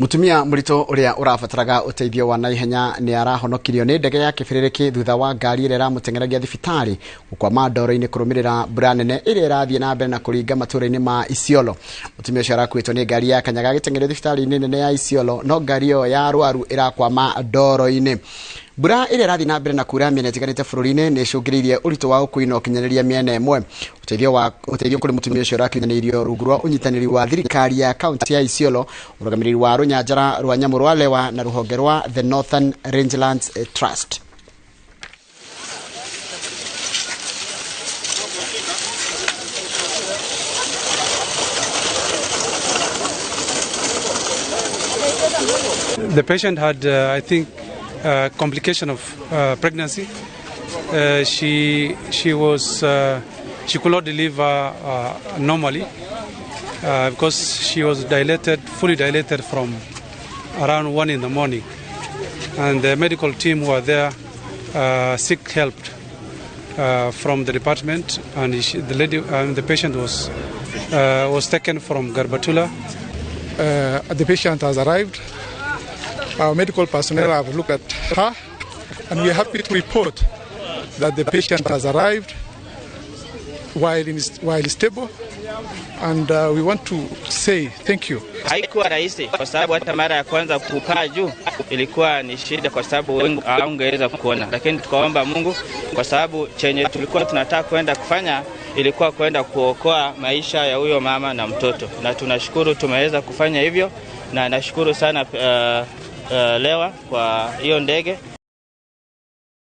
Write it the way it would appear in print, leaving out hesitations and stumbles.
Mũtumia mũritũ ũrĩa ũrabataraga ũteithio wa naihenya nĩ arahonokirio nĩ ndege ya gĩbĩrĩrĩki thutha wa ngari ĩrĩa ĩramũteng'eragia thibitarĩ gũkwama ndoro-inĩ kũrũmĩrĩra mbura nene ĩrĩa ĩrathiĩ na mbere na kũringa matũũra-inĩ ma Isiolo. Mũtumia ũcio arakuĩtwo nĩ ngari ya kanyaga gĩteng'erio thibitarĩ-inĩ nene ya Isiolo, no ngari ĩyo ya arwaru ĩrakwama ndoro-inĩ. Mbura ĩrĩa ĩrathiĩ na mbere na kuura mĩena ĩtiganĩte bũrũri-inĩ nĩ ĩcũngĩrĩirie ũritũ wa ũkuui na ũkinyanĩria mĩena ĩmwe. Ũteithio kũrĩ mũtumia ũcio ũrakinyanĩirio rungu rwa ũnyitanĩri wa thirikari ya kaunti ya Isiolo, ũrũgamĩrĩri wa rũnyanjara rwa nyamũ rwa Lewa na rũhonge rwa The Northern Rangelands Trust. The patient had, I think, complication of pregnancy. She could not deliver normally because she was fully dilated from around 1 in the morning, and the medical team were there, seek help from the department, and the patient was taken from Garbatula. The patient has arrived. Our medical personnel have looked at her, and we are happy to report that the patient has arrived while stable, and we want to say thank you. Haikuwa rahisi kwa sababu hata mara ya kwanza kupaa juu ilikuwa ni shida kwa sababu haungeweza kuona, lakini tukaomba Mungu kwa sababu chenye tulikuwa tunataka kwenda kufanya ilikuwa kwenda kuokoa maisha ya huyo mama na mtoto, na tunashukuru tumeweza kufanya hivyo, na nashukuru sana Lewa kwa hiyo ndege.